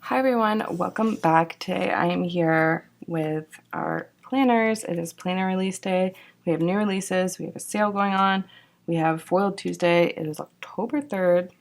Hi everyone, welcome back. Today I am here with our planners. It is planner release day. We have new releases, we have a sale going on, we have Foiled Tuesday. It is October 3rd.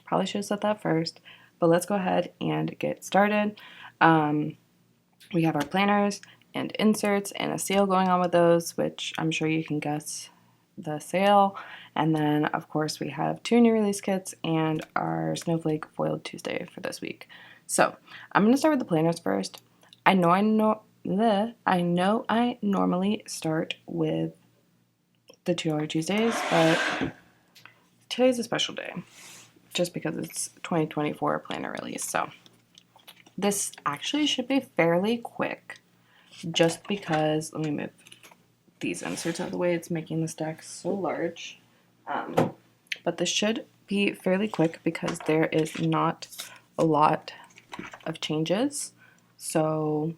Probably should have said that first, but let's go ahead and get started. We have our planners and inserts and a sale going on with those, which I'm sure you can guess the sale. And then of course we have 2 new release kits and our Snowflake Foiled Tuesday for this week. So I'm going to start with the planners first. I know I normally start with the $2 Tuesdays, but today's a special day just because it's 2024 planner release. So this actually should be fairly quick just because, let me move these inserts out of the way. It's making the stack so large. But this should be fairly quick because there is not a lot of changes. So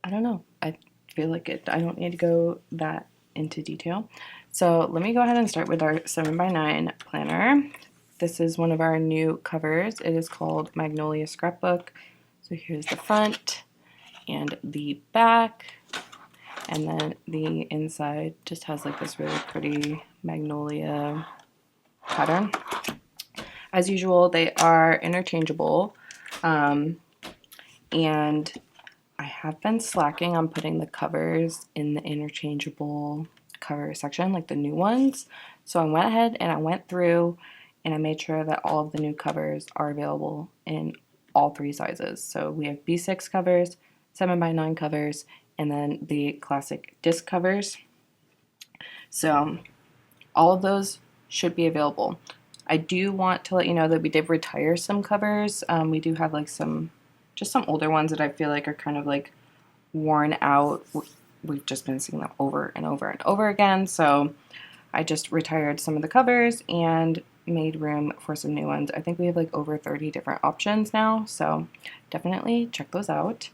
I don't know. I feel like I don't need to go that into detail. So let me go ahead and start with our 7x9 planner. This is one of our new covers. It is called Magnolia Scrapbook. So here's the front and the back. And then the inside just has like this really pretty magnolia pattern. As usual, they are interchangeable. And I have been slacking on putting the covers in the interchangeable cover section, like the new ones. So I went ahead and I went through and I made sure that all of the new covers are available in all 3 sizes. So we have B6 covers, 7x9 covers, and then the classic disc covers. So all of those should be available. I do want to let you know that we did retire some covers. We do have like some older ones that I feel like are kind of like worn out. We've just been seeing them over and over and over again. So I just retired some of the covers and made room for some new ones. I think we have like over 30 different options now. So definitely check those out.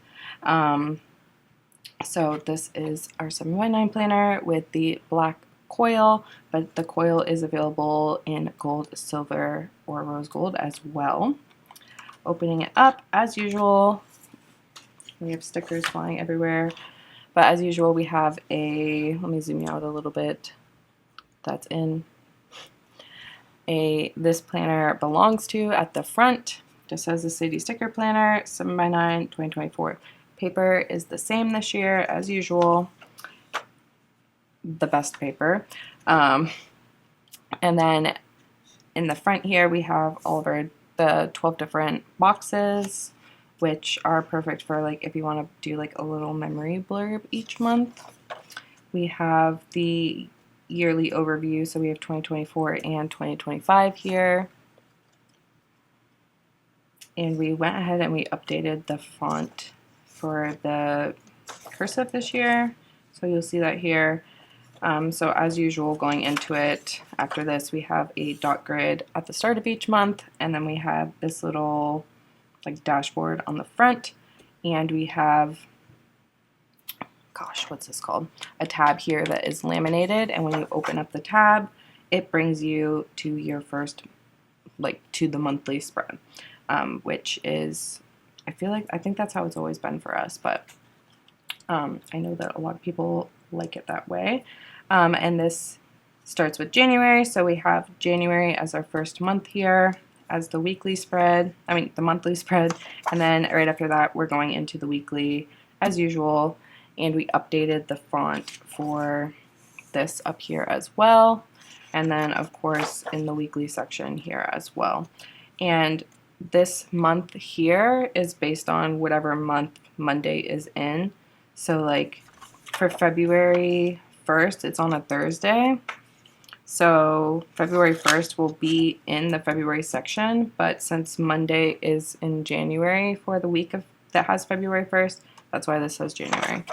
So this is our 7x9 planner with the black coil, but the coil is available in gold, silver, or rose gold as well. Opening it up, as usual, we have stickers flying everywhere, but as usual we have let me zoom you out a little bit, that's in this planner belongs to at the front. Just says the Sadie sticker planner, 7x9, 2024. Paper is the same this year as usual, the best paper. And then in the front here we have all of the 12 different boxes, which are perfect for like if you want to do like a little memory blurb each month. We have the yearly overview, so we have 2024 and 2025 here. And we went ahead and we updated the font for the cursive this year, so you'll see that here. So as usual, going into it, after this we have a dot grid at the start of each month, and then we have this little like dashboard on the front, and we have, gosh, what's this called? A tab here that is laminated, and when you open up the tab, it brings you to your first, like to the monthly spread, which is, I think that's how it's always been for us, but I know that a lot of people like it that way. And this starts with January, so we have January as our first month here as the monthly spread, and then right after that we're going into the weekly as usual, and we updated the font for this up here as well, and then of course in the weekly section here as well. And this month here is based on whatever month Monday is in, so like for February 1st, it's on a Thursday. So February 1st will be in the February section, but since Monday is in January for the week that has February 1st, that's why this says January.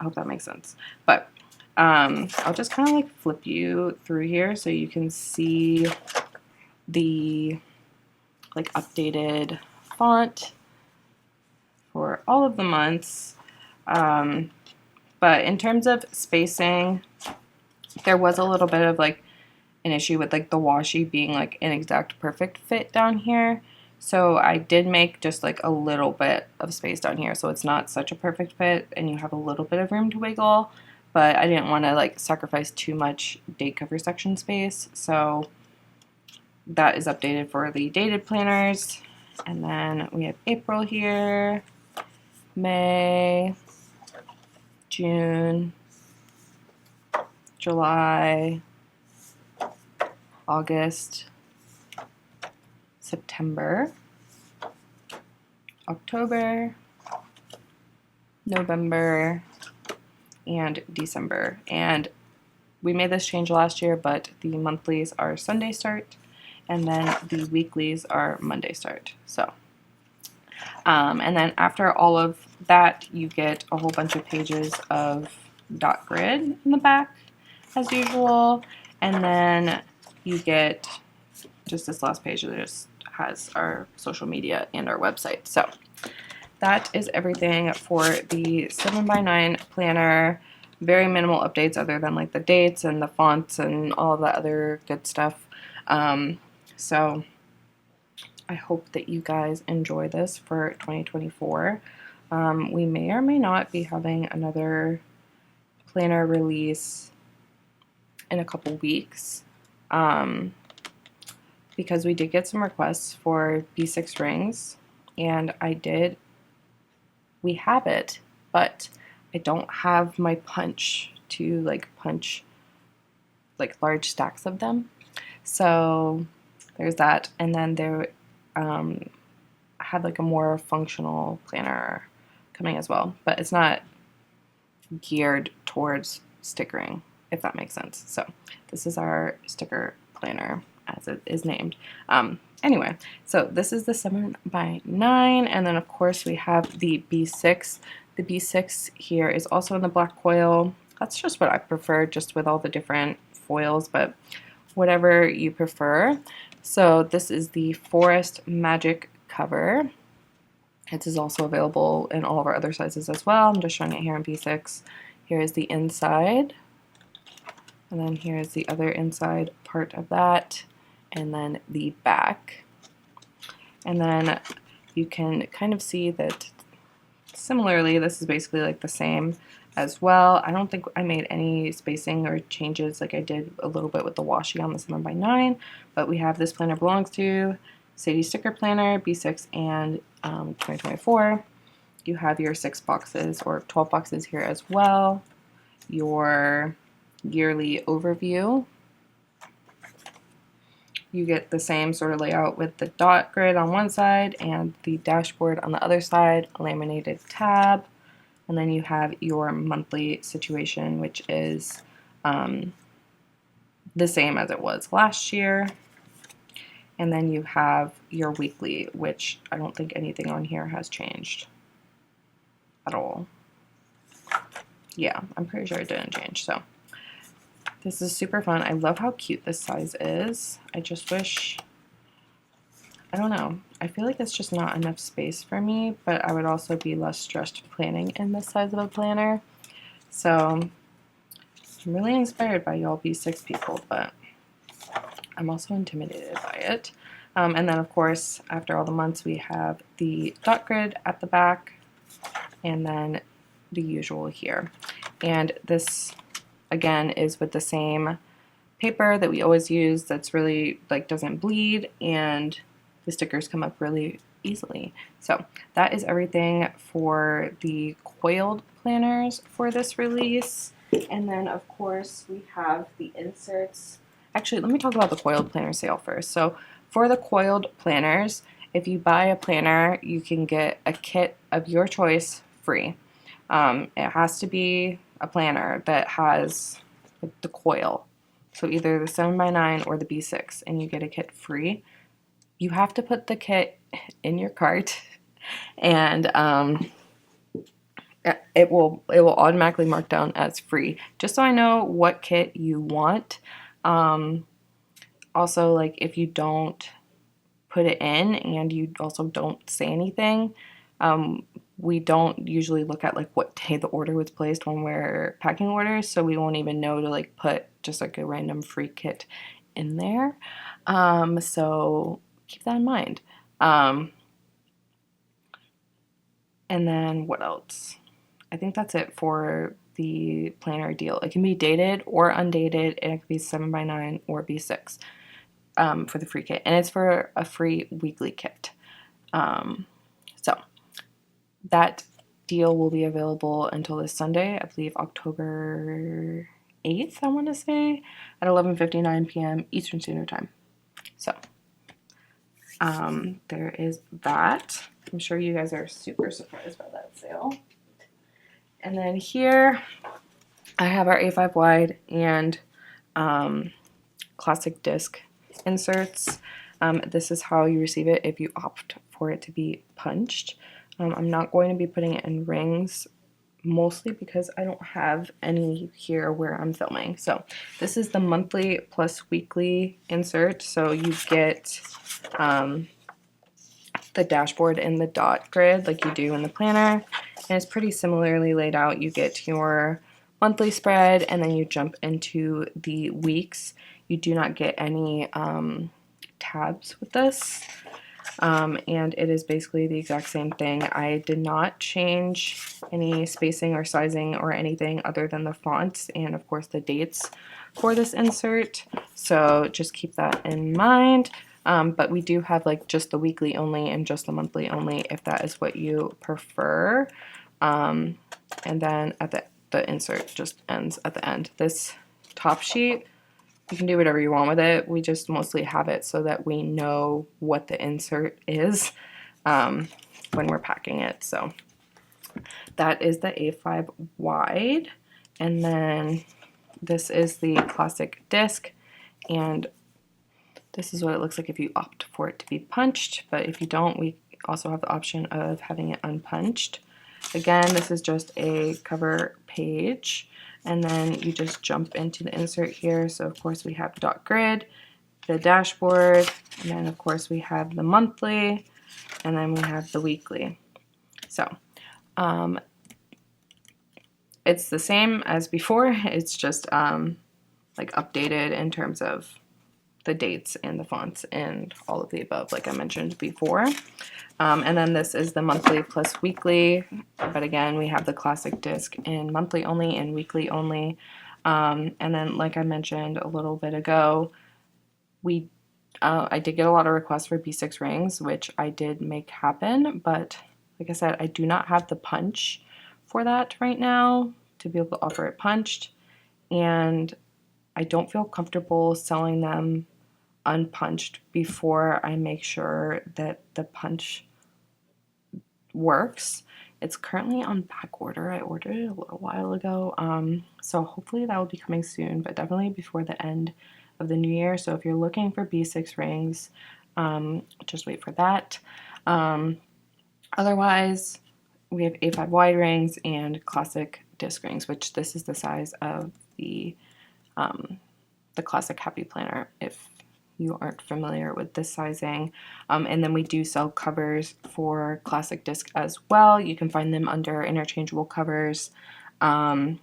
I hope that makes sense. But I'll just kind of like flip you through here so you can see the like updated font for all of the months. But in terms of spacing, there was a little bit of like an issue with like the washi being like an exact perfect fit down here. So I did make just like a little bit of space down here, so it's not such a perfect fit and you have a little bit of room to wiggle, but I didn't want to like sacrifice too much date cover section space, so that is updated for the dated planners. And then we have April here, May, June, July, August, September, October, November, and December. And we made this change last year, but the monthlies are Sunday start, and then the weeklies are Monday start. So, and then after all of that, you get a whole bunch of pages of dot grid in the back, as usual, and then you get just this last page that just has our social media and our website. So that is everything for the 7x9 planner. Very minimal updates other than like the dates and the fonts and all of that other good stuff. So I hope that you guys enjoy this for 2024. We may or may not be having another planner release in a couple weeks, because we did get some requests for B6 rings, and we have it, but I don't have my punch to like punch like large stacks of them. So there's that, and then there I had like a more functional planner coming as well, but it's not geared towards stickering, if that makes sense. So this is our sticker planner as it is named. Anyway, so this is the 7x9, and then of course we have the B6. The B6 here is also in the black foil. That's just what I prefer, just with all the different foils, but whatever you prefer. So this is the Forest Magic cover. It is also available in all of our other sizes as well. I'm just showing it here in B6. Here is the inside, and then here is the other inside part of that, and then the back. And then you can kind of see that similarly, this is basically like the same as well. I don't think I made any spacing or changes like I did a little bit with the washi on the 7x9, but we have this planner belongs to Sadie Sticker Planner, B6 and 2024. You have your 6 boxes or 12 boxes here as well. Your yearly overview. You get the same sort of layout with the dot grid on one side and the dashboard on the other side, a laminated tab, and then you have your monthly situation, which is the same as it was last year. And then you have your weekly, which I don't think anything on here has changed at all. Yeah, I'm pretty sure it didn't change. So this is super fun. I love how cute this size is. I just wish, I don't know, I feel like it's just not enough space for me, but I would also be less stressed planning in this size of a planner. So I'm really inspired by y'all B6 people, but I'm also intimidated by it. And then of course, after all the months, we have the dot grid at the back, and then the usual here. And this again is with the same paper that we always use, that's really like doesn't bleed, and the stickers come up really easily. So that is everything for the coiled planners for this release. And then of course we have the inserts. Actually, let me talk about the coiled planner sale first. So for the coiled planners, if you buy a planner, you can get a kit of your choice free. It has to be a planner that has the coil. So either the 7x9 or the B6, and you get a kit free. You have to put the kit in your cart, and it will automatically mark down as free, just so I know what kit you want. Also, like if you don't put it in and you also don't say anything, we don't usually look at like what day the order was placed when we're packing orders, so we won't even know to like put just like a random free kit in there. So keep that in mind. And then what else? I think that's it for the planner deal. It can be dated or undated, and it can be 7x9 or B6 for the free kit. And it's for a free weekly kit. So that deal will be available until this Sunday, I believe October 8th, I want to say, at 11:59 p.m. Eastern Standard Time. So there is that. I'm sure you guys are super surprised by that sale. And then here I have our A5 wide and classic disc inserts. This is how you receive it if you opt for it to be punched. I'm not going to be putting it in rings, mostly because I don't have any here where I'm filming. So this is the monthly plus weekly insert. So you get the dashboard and the dot grid like you do in the planner. And it's pretty similarly laid out. You get your monthly spread and then you jump into the weeks. You do not get any tabs with this. And it is basically the exact same thing. I did not change any spacing or sizing or anything other than the fonts and of course the dates for this insert. So just keep that in mind. But we do have like just the weekly only and just the monthly only if that is what you prefer. And then at the insert just ends at the end. This top sheet, you can do whatever you want with it. We just mostly have it so that we know what the insert is when we're packing it. So that is the A5 wide. And then this is the classic disc. And this is what it looks like if you opt for it to be punched. But if you don't, we also have the option of having it unpunched. Again, this is just a cover page. And then you just jump into the insert here. So of course we have dot grid, the dashboard, and then of course we have the monthly, and then we have the weekly. So it's the same as before. It's just like updated in terms of the dates and the fonts and all of the above, like I mentioned before. And then this is the monthly plus weekly, but again, we have the classic disc in monthly only and weekly only. And then, like I mentioned a little bit ago, I did get a lot of requests for B6 rings, which I did make happen, but like I said, I do not have the punch for that right now to be able to offer it punched, and I don't feel comfortable selling them unpunched before I make sure that the punch works. It's currently on back order. I ordered it a little while ago, so hopefully that will be coming soon, but definitely before the end of the new year. So if you're looking for B6 rings, just wait for that. Otherwise, we have A5 wide rings and classic disc rings, which this is the size of the classic Happy Planner if you aren't familiar with this sizing. And then we do sell covers for classic disc as well. You can find them under interchangeable covers. And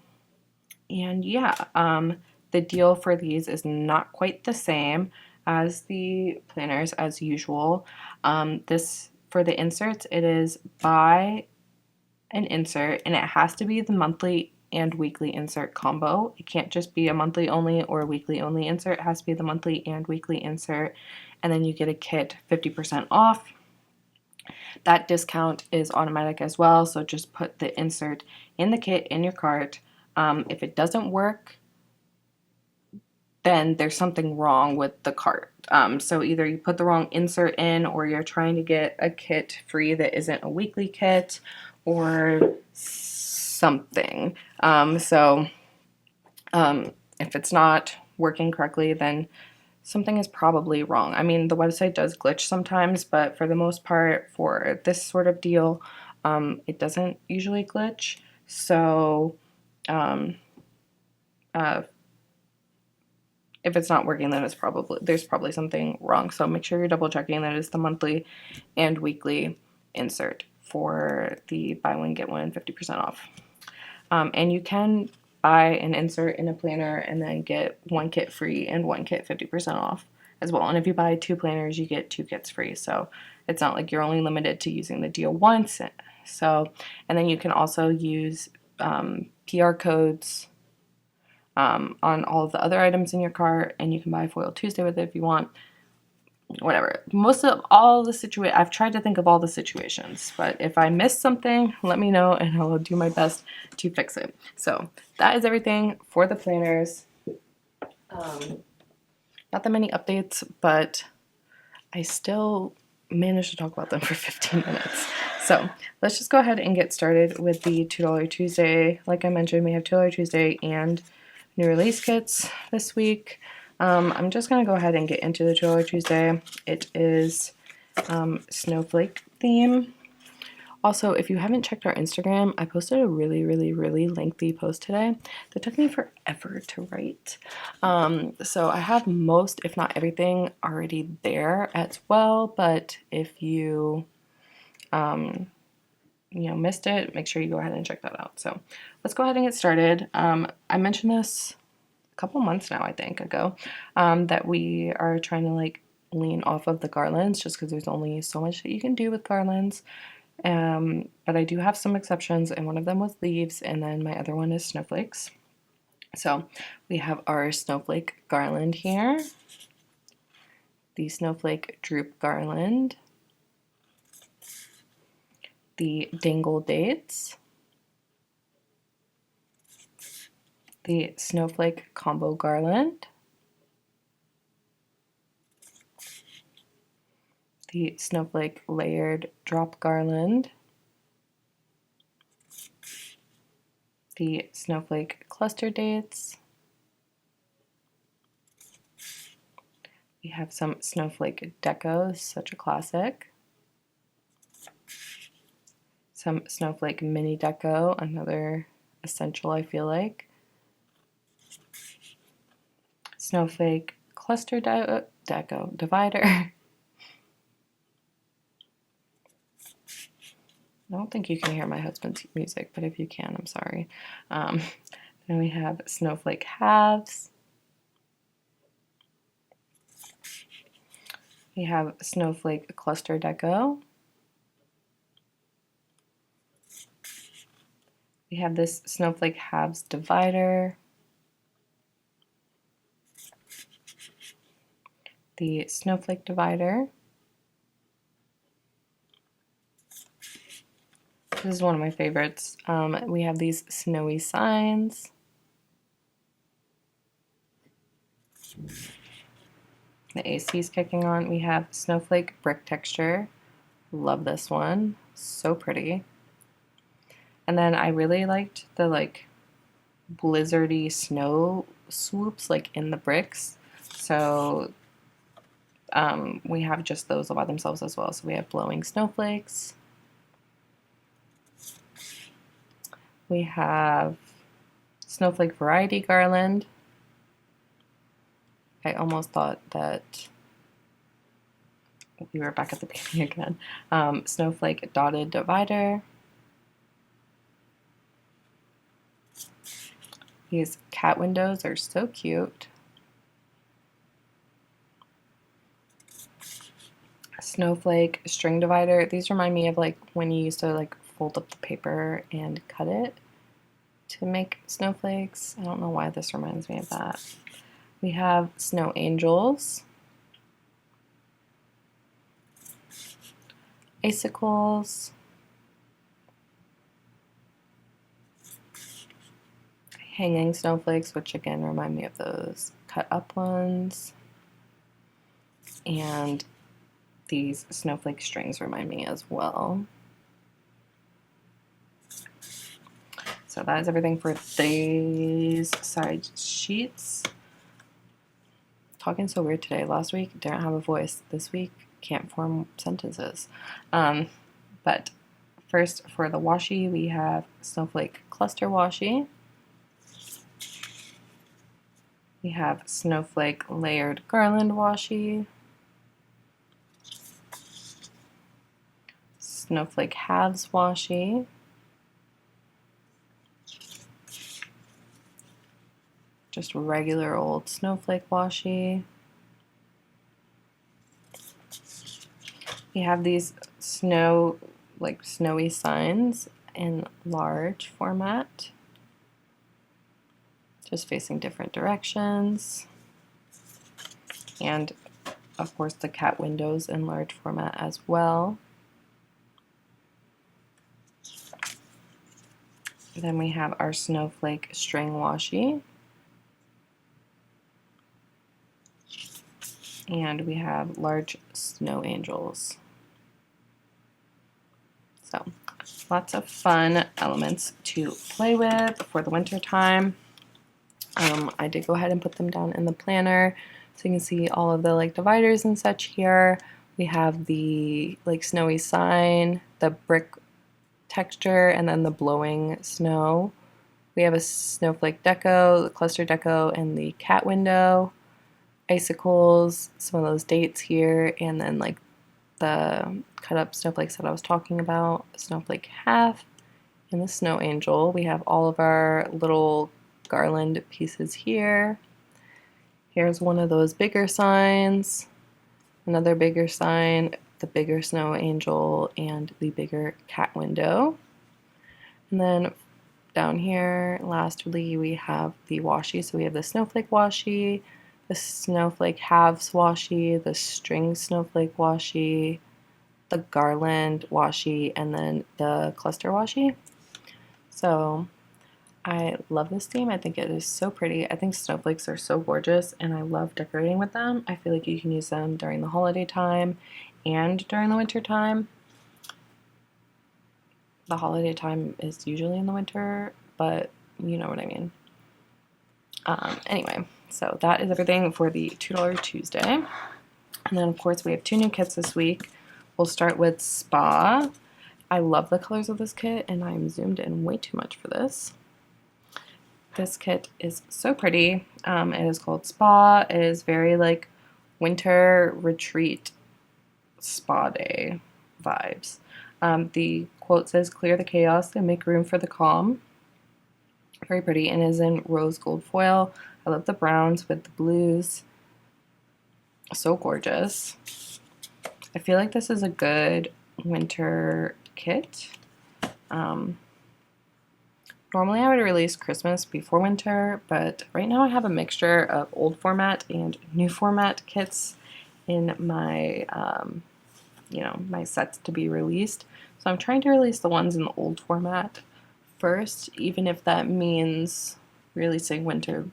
yeah, the deal for these is not quite the same as the planners as usual. This for the inserts, it is buy an insert and it has to be the monthly and weekly insert combo. It can't just be a monthly only or a weekly only insert. It has to be the monthly and weekly insert, and then you get a kit 50% off. That discount is automatic as well, so just put the insert in the kit in your cart. If it doesn't work, then there's something wrong with the cart. So either you put the wrong insert in, or you're trying to get a kit free that isn't a weekly kit, or something. If it's not working correctly, then something is probably wrong. I mean, the website does glitch sometimes, but for the most part, for this sort of deal, it doesn't usually glitch. So if it's not working, then there's probably something wrong. So make sure you're double checking that it's the monthly and weekly insert for the buy one get one 50% off. And you can buy an insert in a planner and then get one kit free and one kit 50% off as well. And if you buy two planners, you get two kits free. So It's not like you're only limited to using the deal once. So, and then you can also use PR codes on all of the other items in your cart, and you can buy Foil Tuesday with it if you want. Whatever. Most of all the I've tried to think of all the situations, but if I missed something, let me know and I will do my best to fix it. So that is everything for the planners. Not that many updates, but I still managed to talk about them for 15 minutes. So let's just go ahead and get started with the $2 Tuesday. Like I mentioned, we have $2 Tuesday and new release kits this week. I'm just going to go ahead and get into the $2 Tuesday. It is snowflake theme. Also, if you haven't checked our Instagram, I posted a really, really, really lengthy post today that took me forever to write. So I have most, if not everything, already there as well. But if you, missed it, make sure you go ahead and check that out. So let's go ahead and get started. I mentioned this a couple months now, I think, ago, that we are trying to like lean off of the garlands just because there's only so much that you can do with garlands. But I do have some exceptions, and one of them was leaves, and then my other one is snowflakes. So we have our snowflake garland here, the snowflake droop garland, the dangle dates, the snowflake combo garland, the snowflake layered drop garland, the snowflake cluster dates. We have some snowflake decos, such a classic. Some snowflake mini deco, another essential, I feel like. Snowflake cluster deco divider. I don't think you can hear my husband's music, but if you can, I'm sorry. Then we have snowflake halves. We have snowflake cluster deco. We have this snowflake halves divider. The snowflake divider. This is one of my favorites. We have these snowy signs. The AC is kicking on. We have snowflake brick texture. Love this one. So pretty. And then I really liked the like blizzardy snow swoops like in the bricks. So we have just those all by themselves as well. So we have blowing snowflakes. We have snowflake variety garland. I almost thought that we were back at the beginning again. Snowflake dotted divider. These cat windows are so cute. Snowflake string divider. These remind me of like when you used to like fold up the paper and cut it to make snowflakes. I don't know why this reminds me of that. We have snow angels, icicles, hanging snowflakes, which again remind me of those cut up ones, and these snowflake strings remind me as well. So that is everything for these side sheets. Talking so weird today. Last week didn't have a voice. This week can't form sentences. But first for the washi, we have snowflake cluster washi. We have snowflake layered garland washi. Snowflake halves washi. Just regular old snowflake washi. We have these snowy signs in large format, just facing different directions. And of course the cat windows in large format as well. Then we have our snowflake string washi. And we have large snow angels. So lots of fun elements to play with for the winter time. I did go ahead and put them down in the planner so you can see all of the like dividers and such here. We have the like snowy sign, the brick texture, and then the blowing snow. We have a snowflake deco, the cluster deco, and the cat window, icicles, some of those dates here, and then like the cut up snowflakes that I was talking about, snowflake half, and the snow angel. We have all of our little garland pieces here. Here's one of those bigger signs, another bigger sign, the bigger snow angel, and the bigger cat window. And then down here, lastly, we have the washi. So we have the snowflake washi, the snowflake halves washi, the string snowflake washi, the garland washi, and then the cluster washi. So I love this theme. I think it is so pretty. I think snowflakes are so gorgeous and I love decorating with them. I feel like you can use them during the holiday time and during the winter time. The holiday time is usually in the winter, but you know what I mean. Anyway, so that is everything for the $2 Tuesday. And then of course we have 2 new kits this week. We'll start with Spa. I love the colors of this kit and I'm zoomed in way too much for this. This kit is so pretty. It is called Spa. It is very like winter retreat spa day vibes. The quote says, "Clear the chaos and make room for the calm." Very pretty, and is in rose gold foil. I love the browns with the blues. So gorgeous. I feel like this is a good winter kit. Normally I would release Christmas before winter, but right now I have a mixture of old format and new format kits in my, my sets to be released. So I'm trying to release the ones in the old format first, even if that means releasing winter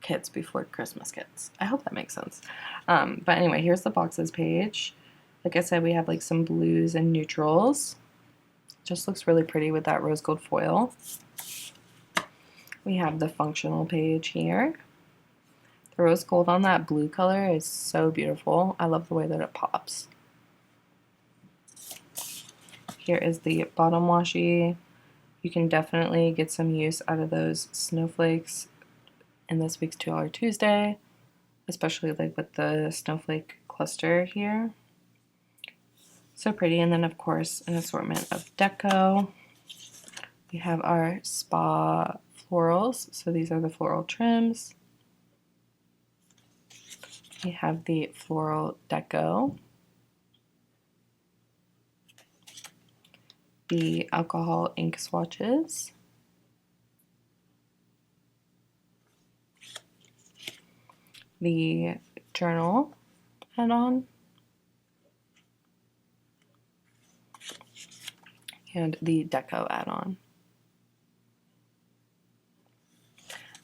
kits before Christmas kits. I hope that makes sense. But anyway, here's the boxes page. Like I said, we have like some blues and neutrals. Just looks really pretty with that rose gold foil. We have the functional page here. The rose gold on that blue color is so beautiful. I love the way that it pops. Here is the bottom washi. You can definitely get some use out of those snowflakes in this week's $2 Tuesday, especially like with the snowflake cluster here. So pretty. And then of course an assortment of deco. We have our Spa florals. So these are the floral trims. We have the floral deco. The alcohol ink swatches. The journal add-on. And the deco add-on.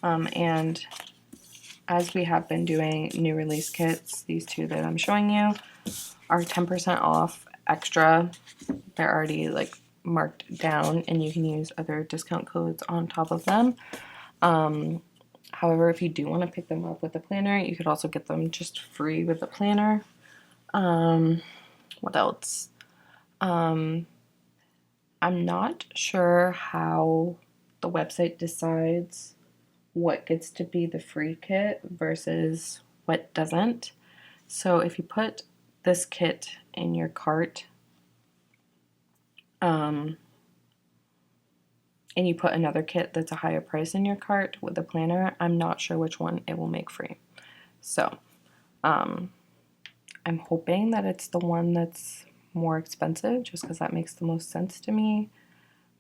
And as we have been doing new release kits, these 2 that I'm showing you are 10% off extra. They're already like marked down and you can use other discount codes on top of them. However, if you do want to pick them up with the planner, you could also get them just free with the planner. What else? I'm not sure how the website decides what gets to be the free kit versus what doesn't. So if you put this kit in your cart, and you put another kit that's a higher price in your cart with the planner, I'm not sure which one it will make free. So I'm hoping that it's the one that's more expensive just because that makes the most sense to me.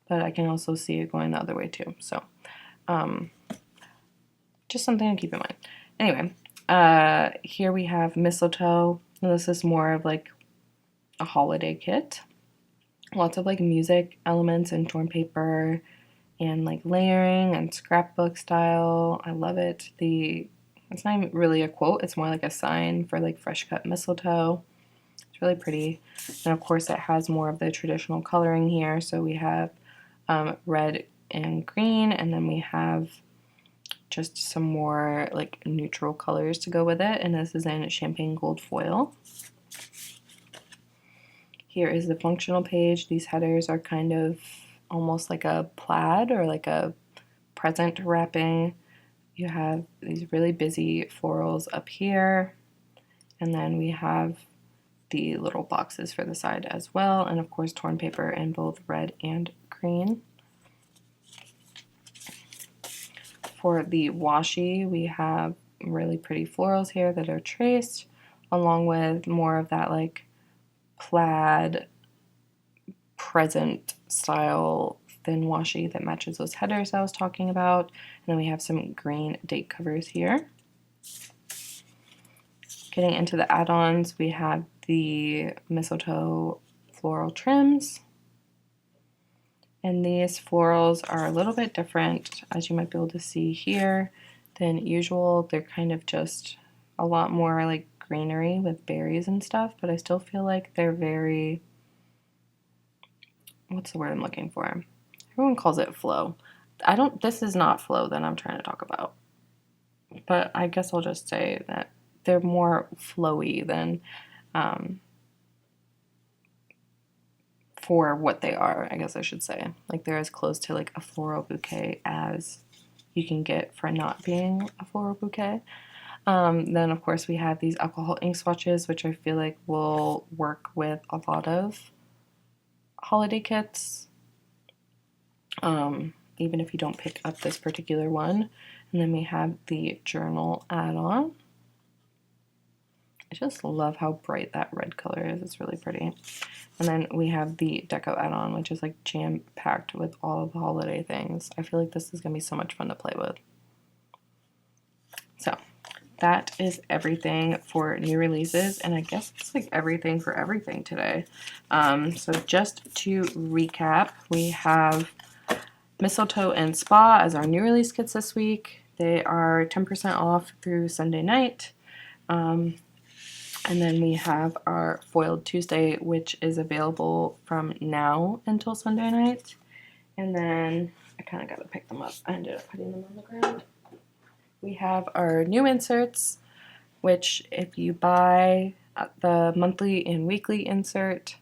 But I can also see it going the other way too. So just something to keep in mind. Anyway, here we have Mistletoe. And this is more of like a holiday kit. Lots of like music elements and torn paper and like layering and scrapbook style. I love it. It's not even really a quote, it's more like a sign for like fresh cut mistletoe. It's really pretty. And of course it has more of the traditional coloring here. So we have red and green, and then we have just some more like neutral colors to go with it. And this is in champagne gold foil. Here is the functional page. These headers are kind of almost like a plaid or like a present wrapping. You have these really busy florals up here, and then we have the little boxes for the side as well, and of course torn paper in both red and green. For the washi, we have really pretty florals here that are traced, along with more of that like plaid present style thin washi that matches those headers I was talking about. And then we have some green date covers here. Getting into the add-ons, we have the mistletoe floral trims. And these florals are a little bit different, as you might be able to see here, than usual. They're kind of just a lot more like greenery with berries and stuff, but I still feel like they're very, what's the word I'm looking for? Everyone calls it flow. This is not flow that I'm trying to talk about. But I guess I'll just say that they're more flowy than for what they are, I guess I should say. Like they're as close to like a floral bouquet as you can get for not being a floral bouquet. Then of course we have these alcohol ink swatches, which I feel like will work with a lot of holiday kits, even if you don't pick up this particular one. And then we have the journal add-on. I just love how bright that red color is. It's really pretty. And then we have the deco add-on, which is like jam-packed with all of the holiday things. I feel like this is going to be so much fun to play with. So that is everything for new releases, and I guess it's like everything for everything today. So just to recap, we have Mistletoe and Spa as our new release kits this week. They are 10% off through Sunday night. And then we have our Foiled Tuesday, which is available from now until Sunday night. And then I kind of got to pick them up. I ended up putting them on the ground. We have our new inserts, which if you buy the monthly and weekly insert,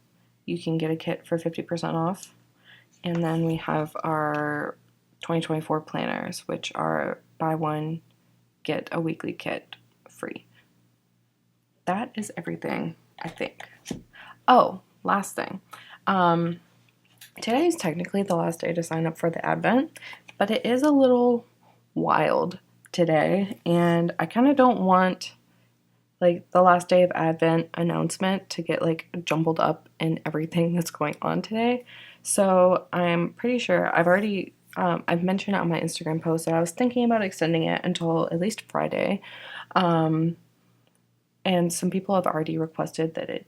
you can get a kit for 50% off. And then we have our 2024 planners, which are buy one, get a weekly kit free. That is everything, I think. Oh, last thing. Today is technically the last day to sign up for the Advent, but it is a little wild today, and I kind of don't want like the last day of Advent announcement to get like jumbled up in everything that's going on today. So I'm pretty sure I've mentioned it on my Instagram post that I was thinking about extending it until at least Friday. And some people have already requested that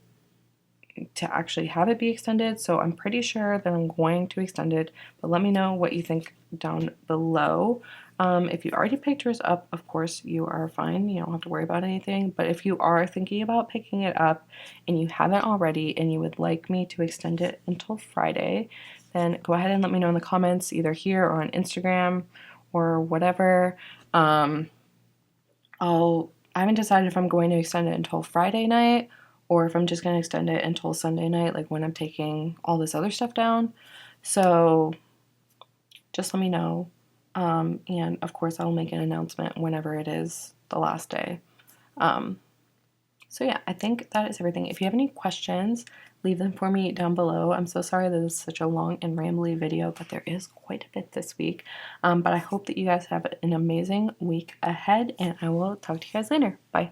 to actually have it be extended, so I'm pretty sure that I'm going to extend it, but let me know what you think down below. If you already picked yours up, of course you are fine, you don't have to worry about anything, but if you are thinking about picking it up and you haven't already and you would like me to extend it until Friday, then go ahead and let me know in the comments, either here or on Instagram or whatever. I haven't decided if I'm going to extend it until Friday night or if I'm just going to extend it until Sunday night, like when I'm taking all this other stuff down. So just let me know. And of course I'll make an announcement whenever it is the last day. So yeah, I think that is everything. If you have any questions, leave them for me down below. I'm so sorry that this is such a long and rambly video, but there is quite a bit this week. But I hope that you guys have an amazing week ahead, and I will talk to you guys later. Bye.